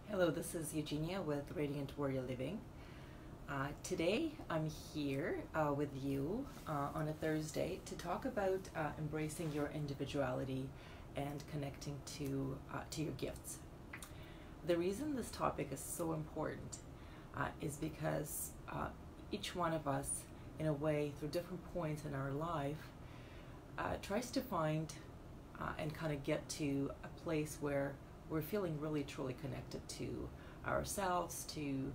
Hello, this is Eugenia with Radiant Warrior Living. Today I'm here with you on a Thursday to talk about embracing your individuality and connecting to your gifts. The reason this topic is so important is because each one of us, in a way, through different points in our life, tries to find and kind of get to a place where we're feeling really truly connected to ourselves, to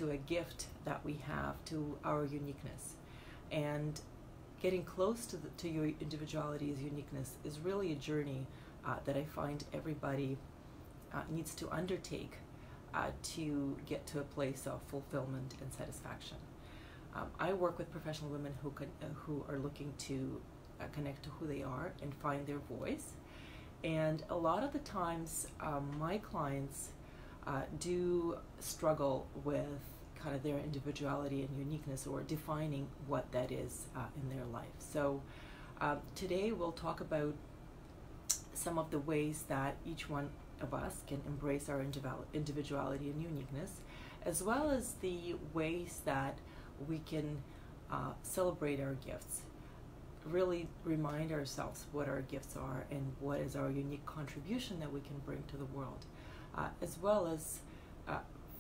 a gift that we have, to our uniqueness. And getting close to your individuality's uniqueness is really a journey that I find everybody needs to undertake to get to a place of fulfillment and satisfaction. I work with professional women who are looking to connect to who they are and find their voice. And a lot of the times, my clients do struggle with kind of their individuality and uniqueness, or defining what that is in their life. So today we'll talk about some of the ways that each one of us can embrace our individuality and uniqueness, as well as the ways that we can celebrate our gifts. Really remind ourselves what our gifts are and what is our unique contribution that we can bring to the world, as well as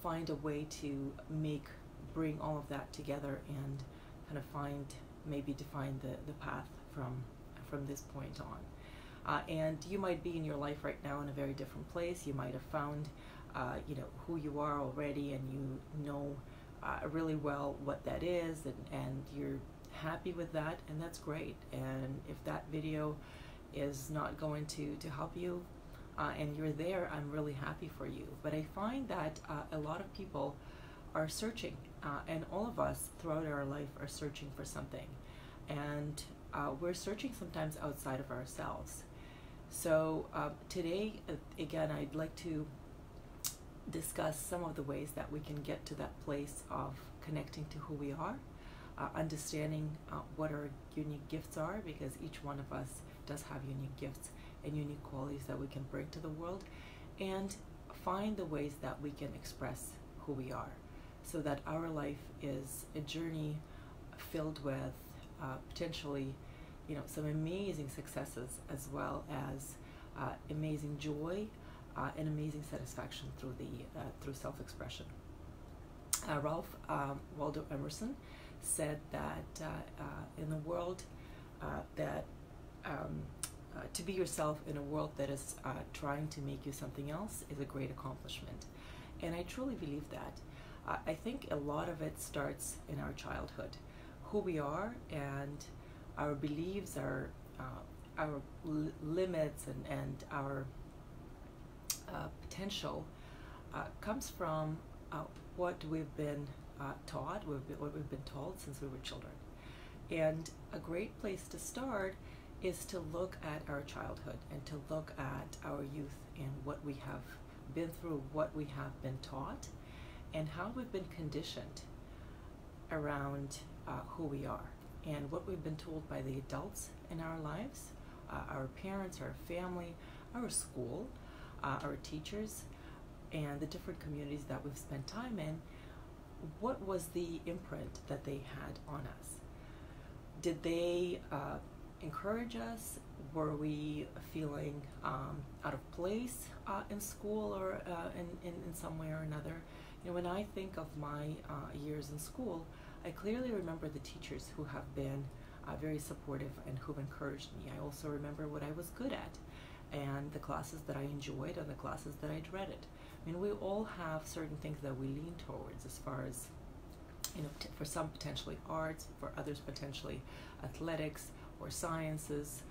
find a way to bring all of that together and kind of define the path from this point on. And you might be in your life right now in a very different place. You might have found who you are already, and you know really well what that is, and you're happy with that, and that's great. And if that video is not going to help you and you're there, I'm really happy for you. But I find that a lot of people are searching, and all of us throughout our life are searching for something, and we're searching sometimes outside of ourselves. So today, again, I'd like to discuss some of the ways that we can get to that place of connecting to who we are, understanding what our unique gifts are, because each one of us does have unique gifts and unique qualities that we can bring to the world, and find the ways that we can express who we are, so that our life is a journey filled with potentially some amazing successes, as well as amazing joy and amazing satisfaction through self-expression. Ralph Waldo Emerson said that in the world to be yourself in a world that is trying to make you something else is a great accomplishment. And I truly believe that. I think a lot of it starts in our childhood. Who we are and our beliefs, our limits, and our potential comes from what we've been taught, what we've been told since we were children. And a great place to start is to look at our childhood and to look at our youth and what we have been through, what we have been taught, and how we've been conditioned around who we are, and what we've been told by the adults in our lives, our parents, our family, our school, our teachers, and the different communities that we've spent time in. What was the imprint that they had on us? Did they encourage us? Were we feeling out of place in school, or in some way or another? When I think of my years in school, I clearly remember the teachers who have been very supportive and who've encouraged me. I also remember what I was good at, and the classes that I enjoyed and the classes that I dreaded. We all have certain things that we lean towards, as far as, for some potentially arts, for others potentially athletics or sciences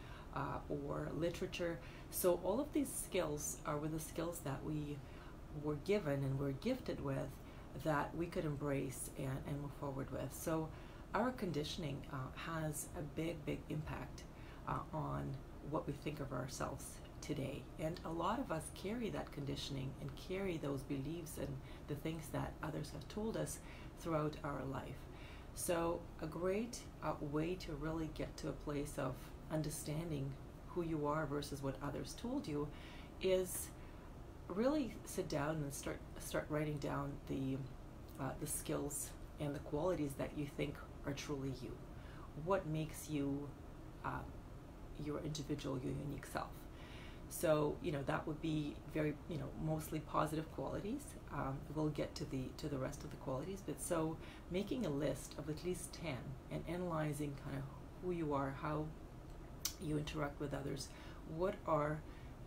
or literature. So all of these skills were the skills that we were given and were gifted with, that we could embrace and move forward with. So our conditioning has a big impact on what we think of ourselves today. And a lot of us carry that conditioning and carry those beliefs and the things that others have told us throughout our life. So a great way to really get to a place of understanding who you are versus what others told you is really sit down and start writing down the skills and the qualities that you think are truly you. What makes you your individual, your unique self? So, that would be very, mostly positive qualities. We'll get to the rest of the qualities, but so making a list of at least 10 and analyzing kind of who you are, how you interact with others, what are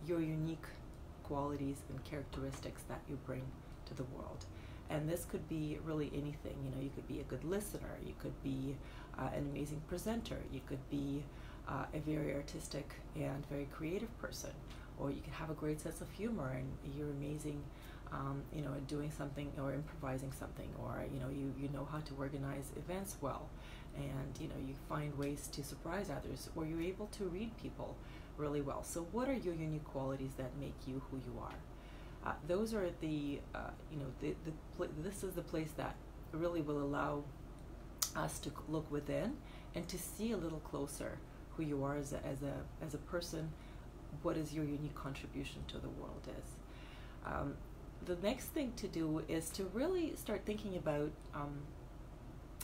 your unique qualities and characteristics that you bring to the world. And this could be really anything. You could be a good listener, you could be an amazing presenter, you could be a very artistic and very creative person, or you could have a great sense of humor and you're amazing at doing something or improvising something, or you know how to organize events well, and you find ways to surprise others, or you're able to read people really well. So what are your unique qualities that make you who you are? Those are this is the place that really will allow us to look within and to see a little closer who you are as a person, what is your unique contribution to the world is. The next thing to do is to really start thinking about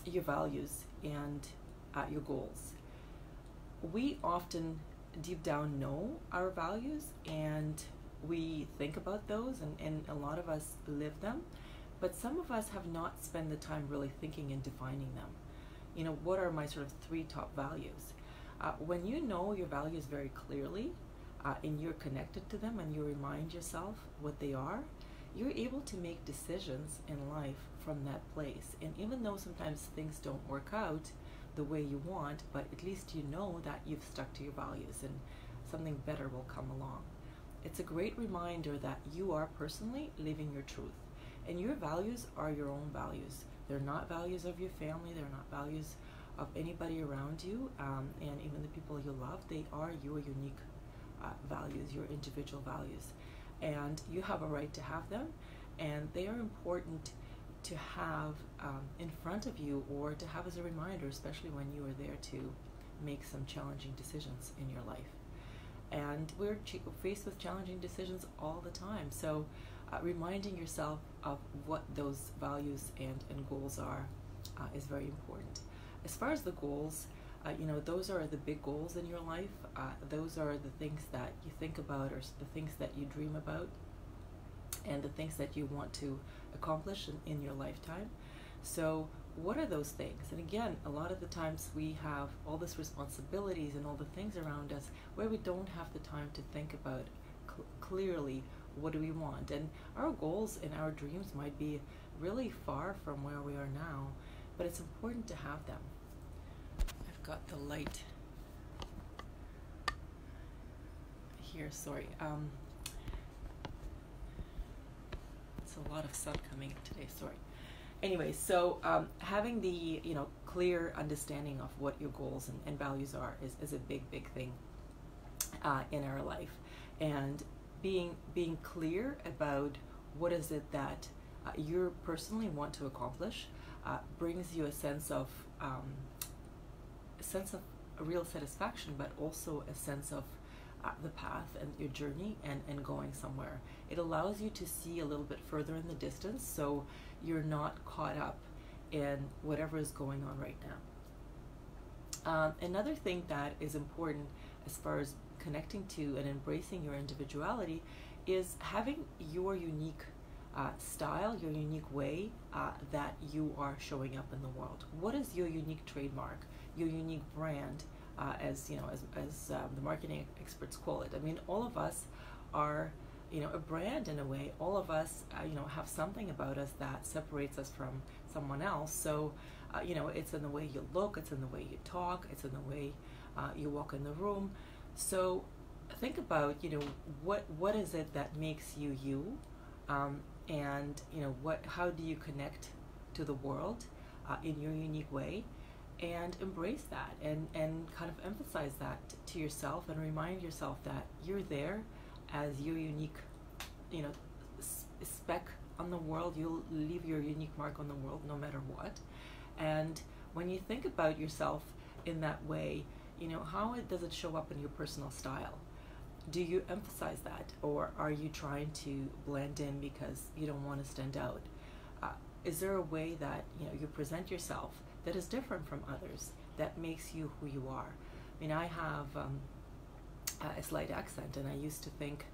your values and your goals. We often deep down know our values and we think about those, and a lot of us live them, but some of us have not spent the time really thinking and defining them. What are my sort of 3 top values? When you know your values very clearly and you're connected to them and you remind yourself what they are, you're able to make decisions in life from that place. And even though sometimes things don't work out the way you want, but at least you know that you've stuck to your values and something better will come along. It's a great reminder that you are personally living your truth, and your values are your own values. They're not values of your family, they're not values of anybody around you, and even the people you love. They are your unique values, your individual values, and you have a right to have them, and they are important to have in front of you, or to have as a reminder, especially when you are there to make some challenging decisions in your life. And we're faced with challenging decisions all the time, so reminding yourself of what those values and goals are is very important. As far as the goals, those are the big goals in your life. Those are the things that you think about, or the things that you dream about, and the things that you want to accomplish in your lifetime. So what are those things? And again, a lot of the times we have all this responsibilities and all the things around us where we don't have the time to think about clearly what do we want. And our goals and our dreams might be really far from where we are now, but it's important to have them. I've got the light here, sorry. It's a lot of sun coming in today, sorry. Anyway, so having the clear understanding of what your goals and values are is a big thing in our life, and being clear about what is it that you personally want to accomplish brings you a sense of a real satisfaction, but also a sense of the path and your journey and going somewhere. It allows you to see a little bit further in the distance, so you're not caught up in whatever is going on right now. Another thing that is important as far as connecting to and embracing your individuality is having your unique style, your unique way that you are showing up in the world. What is your unique trademark, your unique brand, as the marketing experts call it? I mean, all of us are a brand in a way. All of us have something about us that separates us from someone else. So it's in the way you look, it's in the way you talk, it's in the way you walk in the room. So think about what is it that makes you you, and how do you connect to the world in your unique way, and embrace that and kind of emphasize that to yourself and remind yourself that you're there as your unique speck on the world. You'll leave your unique mark on the world no matter what. And when you think about yourself in that way, how does it show up in your personal style? do you emphasize that, or are you trying to blend in because you don't want to stand out? Is there a way that you present yourself that is different from others, that makes you who you are? I mean, I have a slight accent, and I used to think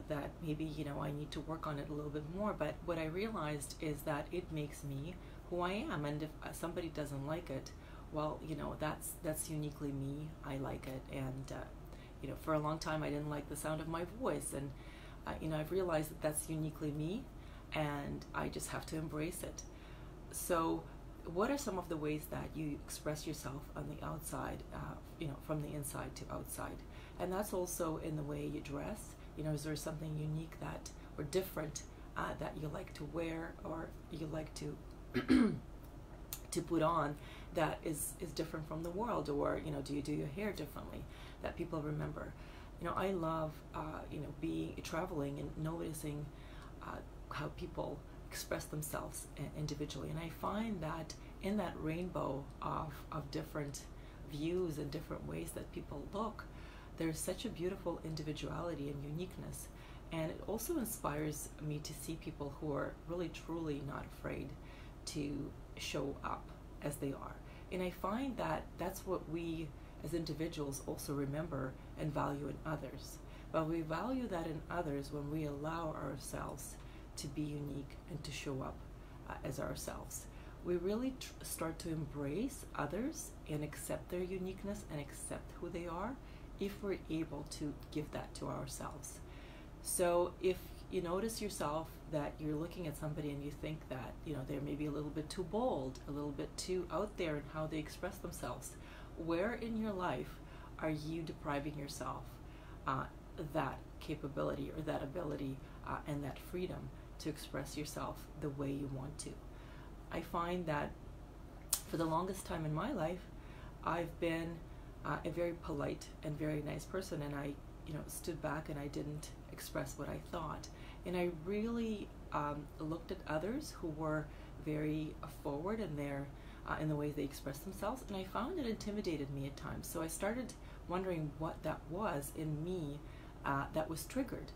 that maybe I need to work on it a little bit more. But what I realized is that it makes me who I am, and if somebody doesn't like it, well, that's uniquely me. I like it, and for a long time I didn't like the sound of my voice, and I've realized that that's uniquely me, and I just have to embrace it. So what are some of the ways that you express yourself on the outside, from the inside to outside? And that's also in the way you dress. Is there something unique or different that you like to wear, or you like to to put on, that is different from the world? Or do you do your hair differently that people remember? I love traveling and noticing how people express themselves individually, and I find that in that rainbow of different views and different ways that people look, there's such a beautiful individuality and uniqueness. And it also inspires me to see people who are really truly not afraid to show up as they are. And I find that that's what we as individuals also remember and value in others. But we value that in others when we allow ourselves to be unique and to show up as ourselves. We really start to embrace others and accept their uniqueness and accept who they are, if we're able to give that to ourselves. So if you notice yourself that you're looking at somebody and you think that they're maybe a little bit too bold, a little bit too out there in how they express themselves, where in your life are you depriving yourself that capability or that ability and that freedom to express yourself the way you want to? I find that for the longest time in my life, I've been a very polite and very nice person, and I stood back and I didn't express what I thought. And I really looked at others who were very forward in the way they expressed themselves, and I found it intimidated me at times. So I started wondering what that was in me that was triggered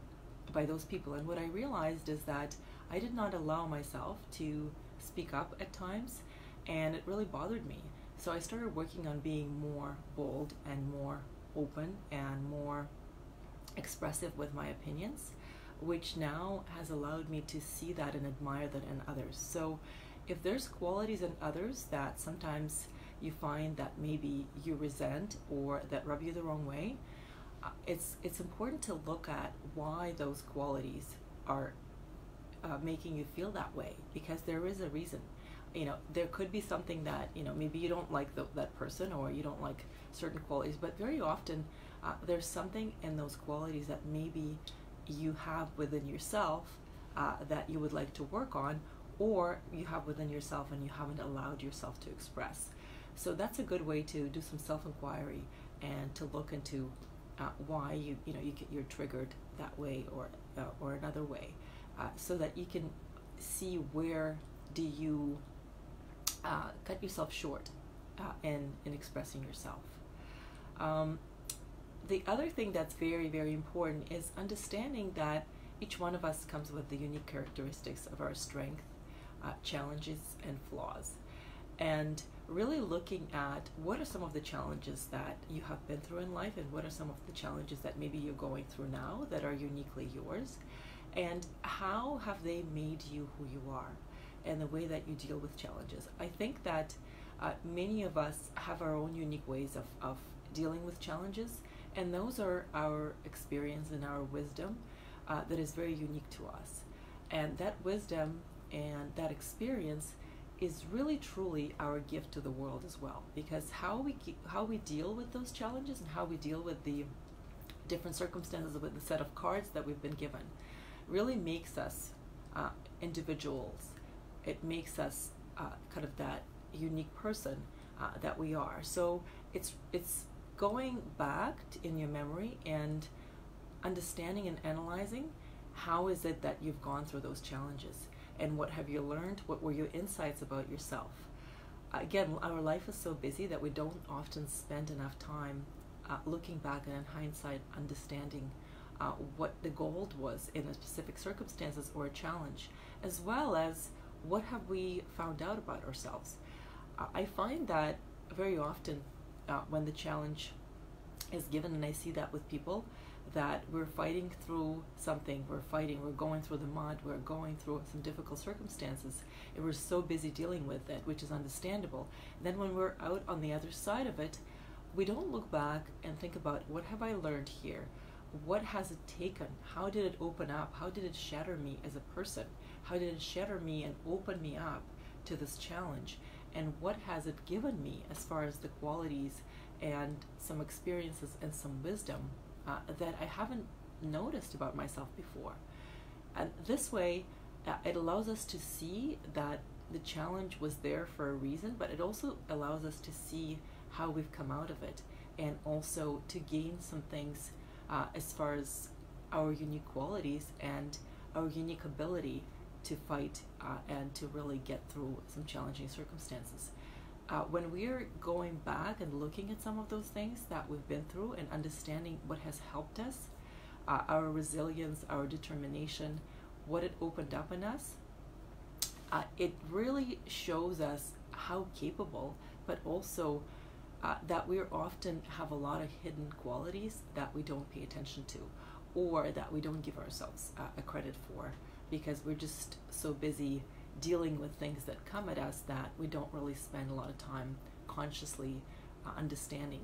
by those people. And what I realized is that I did not allow myself to speak up at times, and it really bothered me. So I started working on being more bold and more open and more expressive with my opinions, which now has allowed me to see that and admire that in others. So if there's qualities in others that sometimes you find that maybe you resent or that rub you the wrong way, it's important to look at why those qualities are making you feel that way, because there is a reason. There could be something that maybe you don't like that person, or you don't like certain qualities, but very often there's something in those qualities that maybe you have within yourself that you would like to work on, or you have within yourself and you haven't allowed yourself to express. So that's a good way to do some self-inquiry and to look into why you're triggered that way or another way, so that you can see where do you cut yourself short in expressing yourself. The other thing that's very, very important is understanding that each one of us comes with the unique characteristics of our strength, challenges, and flaws. And really looking at what are some of the challenges that you have been through in life, and what are some of the challenges that maybe you're going through now that are uniquely yours, and how have they made you who you are, and the way that you deal with challenges. I think that many of us have our own unique ways of dealing with challenges, and those are our experience and our wisdom that is very unique to us. And that wisdom and that experience is really truly our gift to the world as well, because how we deal with those challenges and how we deal with the different circumstances with the set of cards that we've been given really makes us individuals. It makes us kind of that unique person that we are. So it's going back in your memory and understanding and analyzing how is it that you've gone through those challenges, and what have you learned, what were your insights about yourself. Again, our life is so busy that we don't often spend enough time looking back and in hindsight understanding what the goal was in a specific circumstances or a challenge, as well as what have we found out about ourselves. I find that very often when the challenge is given, and I see that with people, that we're fighting through something, we're going through the mud, we're going through some difficult circumstances, and we're so busy dealing with it, which is understandable. Then when we're out on the other side of it, we don't look back and think about, what have I learned here? What has it taken? How did it open up? How did it shatter me as a person? How did it shatter me and open me up to this challenge? And what has it given me as far as the qualities and some experiences and some wisdom that I haven't noticed about myself before? And this way, it allows us to see that the challenge was there for a reason, but it also allows us to see how we've come out of it, and also to gain some things as far as our unique qualities and our unique ability to fight and to really get through some challenging circumstances. When we're going back and looking at some of those things that we've been through and understanding what has helped us, our resilience, our determination, what it opened up in us, it really shows us how capable, but also that we often have a lot of hidden qualities that we don't pay attention to, or that we don't give ourselves a credit for, because we're just so busy dealing with things that come at us that we don't really spend a lot of time consciously understanding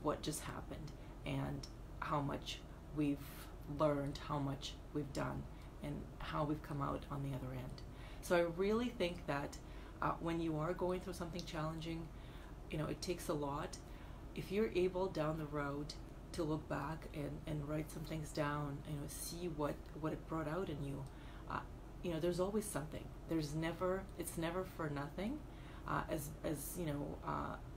what just happened and how much we've learned, how much we've done, and how we've come out on the other end. So I really think that when you are going through something challenging, it takes a lot. If you're able down the road to look back and write some things down, see what it brought out in you, there's always something. It's never for nothing. As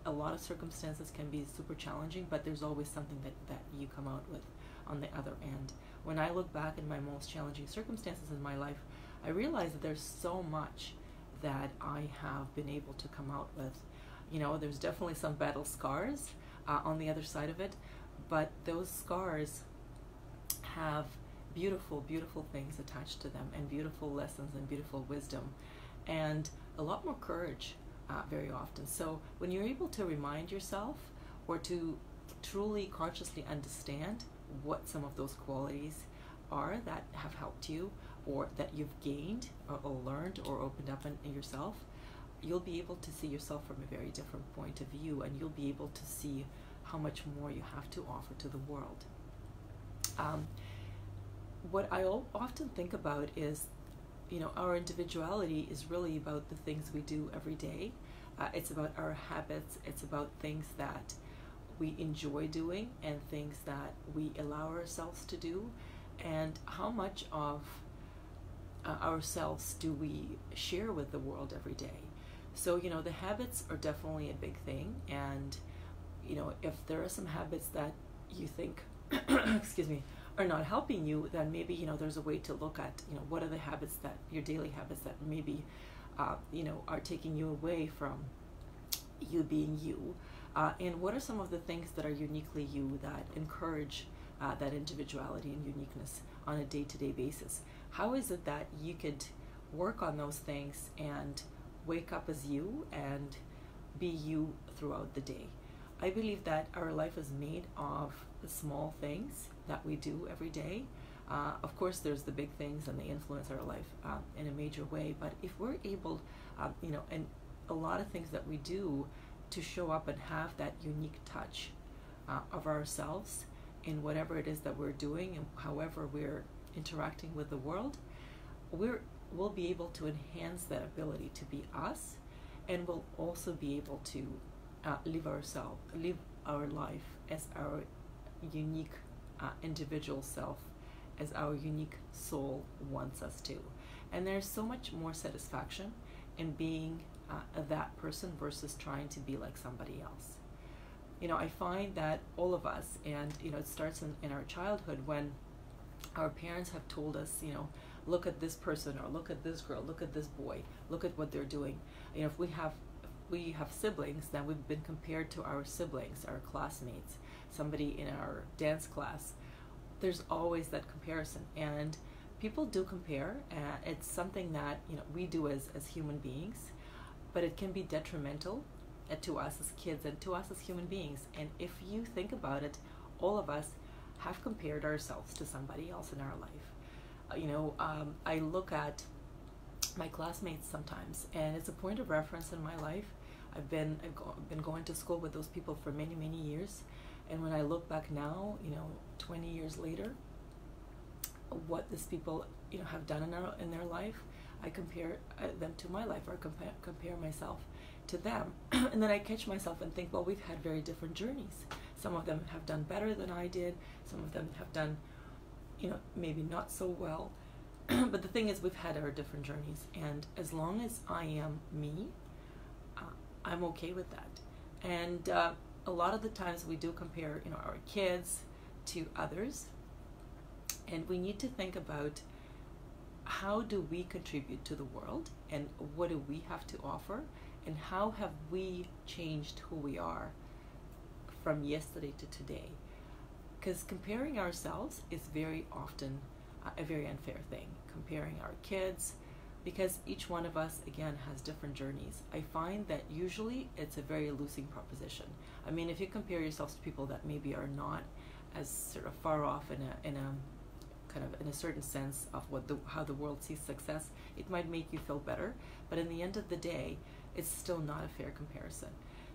a lot of circumstances can be super challenging, but there's always something that you come out with on the other end. When I look back at my most challenging circumstances in my life, I realize that there's so much that I have been able to come out with. There's definitely some battle scars on the other side of it, but those scars have beautiful, beautiful things attached to them, and beautiful lessons and beautiful wisdom, and a lot more courage very often. So when you're able to remind yourself, or to truly consciously understand what some of those qualities are that have helped you, or that you've gained or learned or opened up in yourself, you'll be able to see yourself from a very different point of view, and you'll be able to see how much more you have to offer to the world. What I often think about is, our individuality is really about the things we do every day. It's about our habits. It's about things that we enjoy doing and things that we allow ourselves to do, and how much of ourselves do we share with the world every day. So, the habits are definitely a big thing, and, if there are some habits that you think, excuse me, are not helping you, then maybe, there's a way to look at, what are the habits that, your daily habits that maybe, are taking you away from you being you, and what are some of the things that are uniquely you that encourage that individuality and uniqueness on a day-to-day basis. How is it that you could work on those things and wake up as you and be you throughout the day? I believe that our life is made of the small things that we do every day. Of course, there's the big things, and they influence our life in a major way. But if we're able, and a lot of things that we do to show up and have that unique touch of ourselves in whatever it is that we're doing and however we're interacting with the world, we'll be able to enhance that ability to be us, and we'll also be able to live our life as our unique individual self, as our unique soul wants us to. And there's so much more satisfaction in being that person versus trying to be like somebody else. I find that all of us, and it starts in our childhood when our parents have told us, look at this person, or look at this girl, look at this boy, look at what they're doing. If we have we have siblings, then we've been compared to our siblings, our classmates, somebody in our dance class. There's always that comparison, and people do compare, and it's something that we do as human beings, but it can be detrimental to us as kids and to us as human beings. And if you think about it, all of us have compared ourselves to somebody else in our life. I look at my classmates sometimes, and it's a point of reference in my life. I've been going to school with those people for many, many years, and when I look back now, 20 years later, what these people have done in their life, I compare them to my life, or compare myself to them. And then I catch myself and think, well, we've had very different journeys. Some of them have done better than I did. Some of them have done, maybe not so well. But the thing is, we've had our different journeys. And as long as I am me, I'm okay with that. And a lot of the times we do compare, our kids to others. And we need to think about, how do we contribute to the world, and what do we have to offer, and how have we changed who we are from yesterday to today? Because comparing ourselves is very often a very unfair thing. Comparing our kids, because each one of us, again, has different journeys. I find that usually it's a very losing proposition. I mean, if you compare yourselves to people that maybe are not as sort of far off in a kind of in a certain sense of how the world sees success, it might make you feel better, but in the end of the day, it's still not a fair comparison.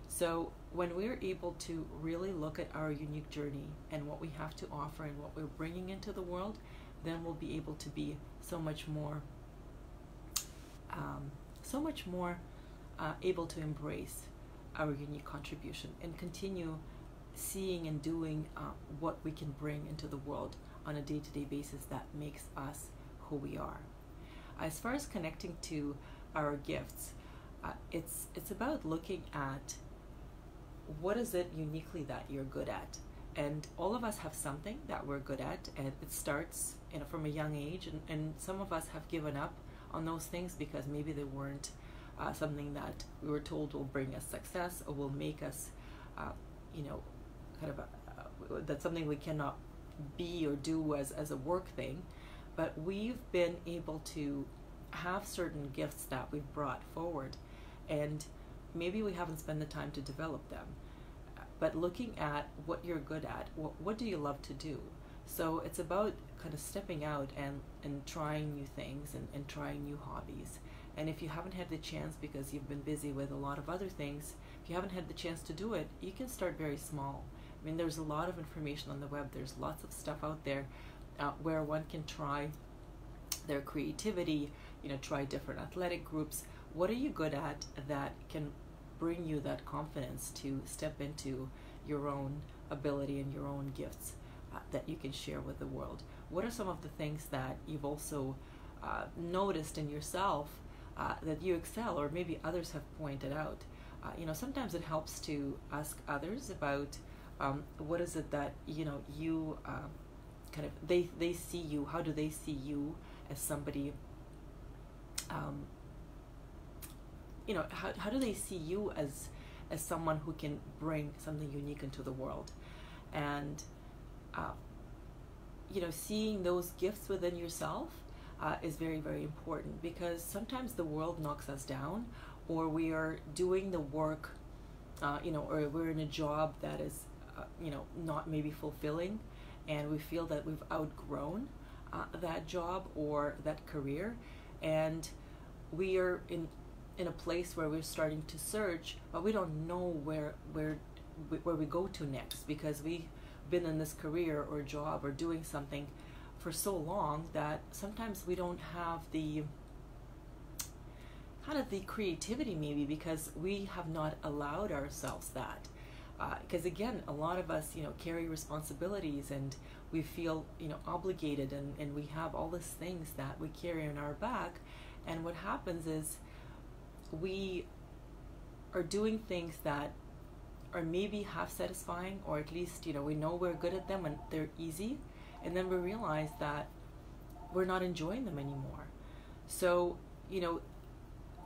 So when we're able to really look at our unique journey and what we have to offer and what we're bringing into the world, then we'll be able to be so much more able to embrace our unique contribution and continue seeing and doing what we can bring into the world on a day-to-day basis that makes us who we are. As far as connecting to our gifts, it's about looking at what is it uniquely that you're good at. And all of us have something that we're good at, and it starts from a young age, and some of us have given up on those things because maybe they weren't something that we were told will bring us success or will make us that's something we cannot be or do as a work thing. But we've been able to have certain gifts that we've brought forward, and maybe we haven't spent the time to develop them. But looking at what you're good at, what do you love to do? So it's about kind of stepping out and trying new things and trying new hobbies. And if you haven't had the chance because you've been busy with a lot of other things, if you haven't had the chance to do it, you can start very small. I mean, there's a lot of information on the web. There's lots of stuff out there where one can try their creativity, try different athletic groups. What are you good at that can bring you that confidence to step into your own ability and your own gifts that you can share with the world? What are some of the things that you've also noticed in yourself that you excel, or maybe others have pointed out? Sometimes it helps to ask others about what is it that you kind of they see you. How do they see you as somebody? How do they see you as someone who can bring something unique into the world? And seeing those gifts within yourself is very, very important, because sometimes the world knocks us down, or we are doing the work, or we're in a job that is not maybe fulfilling, and we feel that we've outgrown that job or that career, and we are in a place where we're starting to search, but we don't know where we go to next, because we've been in this career or job or doing something for so long that sometimes we don't have the kind of the creativity, maybe because we have not allowed ourselves that. Because again, a lot of us carry responsibilities, and we feel obligated, and we have all these things that we carry on our back, and what happens is we are doing things that are maybe half satisfying, or at least we know we're good at them and they're easy, and then we realize that we're not enjoying them anymore. So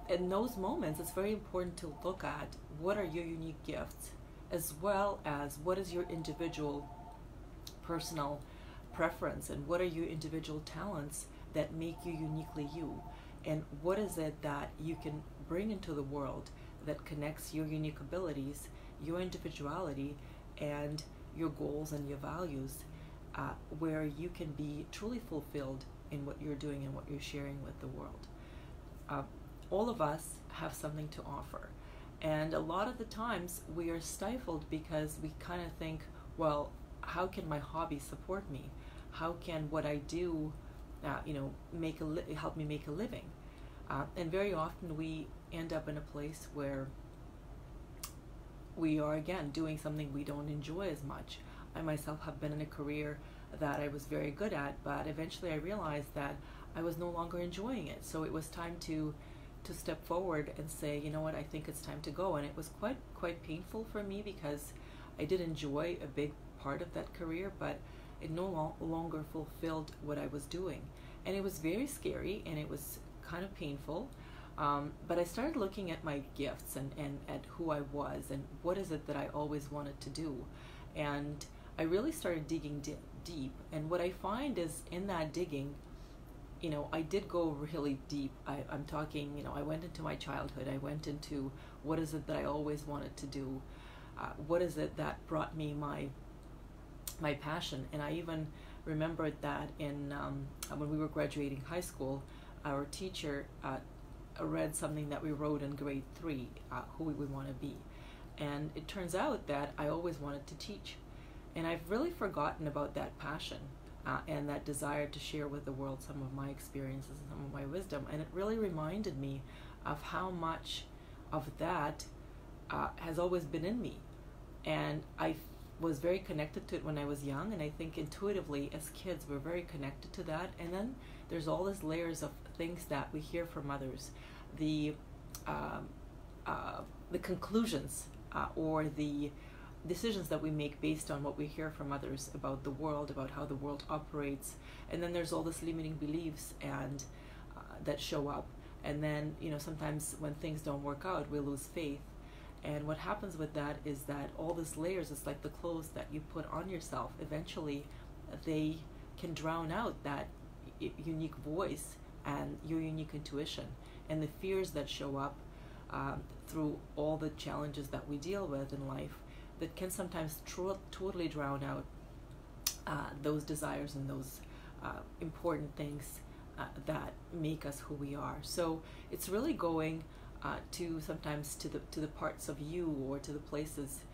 in those moments, it's very important to look at what are your unique gifts, as well as what is your individual personal preference, and what are your individual talents that make you uniquely you, and what is it that you can bring into the world that connects your unique abilities, your individuality, and your goals and your values, where you can be truly fulfilled in what you're doing and what you're sharing with the world. All of us have something to offer, and a lot of the times we are stifled because we kind of think, well, how can my hobby support me? How can what I do, help me make a living? And very often we end up in a place where we are, again, doing something we don't enjoy as much. I myself have been in a career that I was very good at, but eventually I realized that I was no longer enjoying it. So it was time to step forward and say, you know what, I think it's time to go. And it was quite painful for me, because I did enjoy a big part of that career, but it no longer fulfilled what I was doing. And it was very scary, and it was kind of painful. But I started looking at my gifts and at who I was and what is it that I always wanted to do. And I really started digging deep. And what I find is, in that digging, I did go really deep. I'm talking, I went into my childhood. I went into what is it that I always wanted to do. What is it that brought me my passion? And I even remembered that when we were graduating high school, our teacher read something that we wrote in grade 3, who we would want to be. And it turns out that I always wanted to teach. And I've really forgotten about that passion and that desire to share with the world some of my experiences and some of my wisdom. And it really reminded me of how much of that has always been in me. And I was very connected to it when I was young, and I think intuitively as kids we're very connected to that. And then there's all these layers of things that we hear from others, the conclusions or the decisions that we make based on what we hear from others about the world, about how the world operates. And then there's all this limiting beliefs and that show up. And then sometimes when things don't work out, we lose faith. And what happens with that is that all these layers, it's like the clothes that you put on yourself. Eventually, they can drown out that unique voice and your unique intuition, and the fears that show up through all the challenges that we deal with in life, that can sometimes totally drown out those desires and those important things that make us who we are. So it's really going to sometimes to the parts of you, or to the places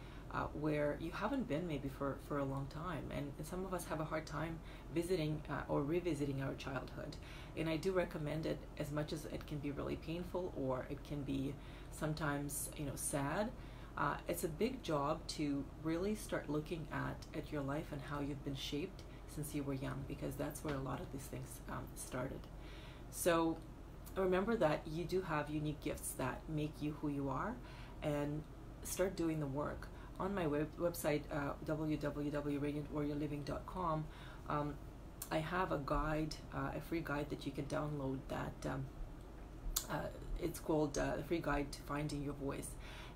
where you haven't been maybe for a long time. And some of us have a hard time visiting or revisiting our childhood. And I do recommend it, as much as it can be really painful, or it can be sometimes sad. It's a big job to really start looking at your life and how you've been shaped since you were young, because that's where a lot of these things started. So remember that you do have unique gifts that make you who you are, and start doing the work. On my website, www.radiantwarriorliving.com, I have a guide, a free guide that you can download that it's called the Free Guide to Finding Your Voice.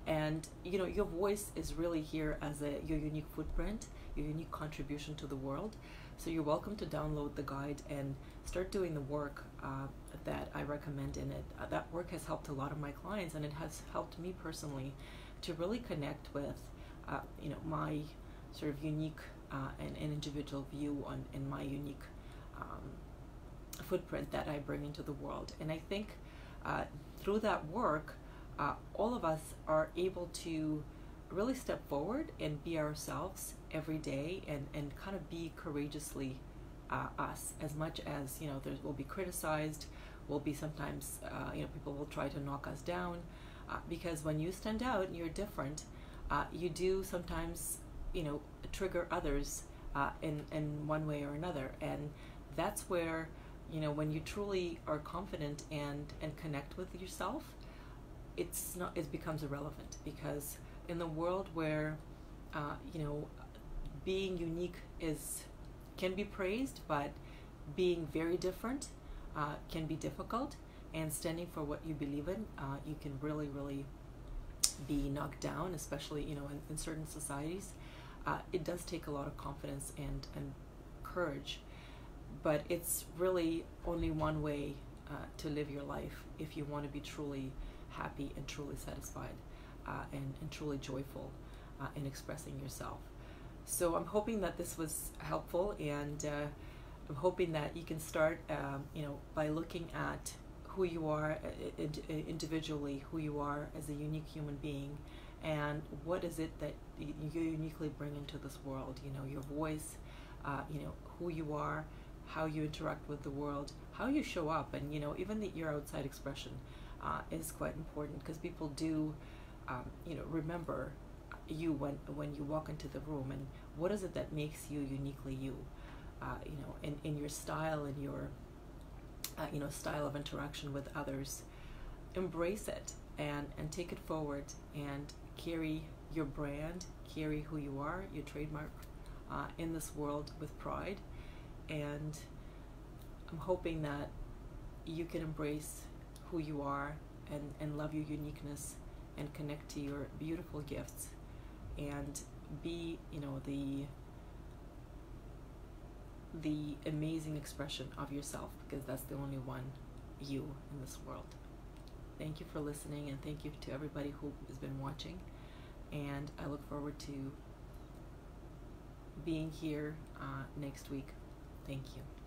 And your voice is really here as your unique footprint, your unique contribution to the world. So you're welcome to download the guide and start doing the work that I recommend in it. That work has helped a lot of my clients, and it has helped me personally to really connect with my sort of unique and individual view on and my unique footprint that I bring into the world. And I think through that work, all of us are able to really step forward and be ourselves every day, and kind of be courageously us, as much as there will be criticized, will be sometimes people will try to knock us down, because when you stand out and you're different, you do sometimes trigger others in one way or another. And that's where when you truly are confident and connect with yourself, it becomes irrelevant, because in the world where being unique can be praised, but being very different can be difficult, and standing for what you believe in. You can really be knocked down, especially in certain societies. It does take a lot of confidence and courage, but it's really only one way to live your life if you want to be truly happy and truly satisfied, and truly joyful in expressing yourself. So I'm hoping that this was helpful, and I'm hoping that you can start by looking at who you are individually, who you are as a unique human being, and what is it that you uniquely bring into this world. Your voice, who you are, how you interact with the world, how you show up, and even your outside expression is quite important, because people do remember you when you walk into the room, and what is it that makes you uniquely you, in your style, in your style of interaction with others. Embrace it and take it forward, and carry your brand, carry who you are, your trademark, in this world with pride. And I'm hoping that you can embrace who you are, and love your uniqueness, and connect to your beautiful gifts, and be the amazing expression of yourself, because that's the only one you in this world. Thank you for listening, and thank you to everybody who has been watching, and I look forward to being here next week. Thank you.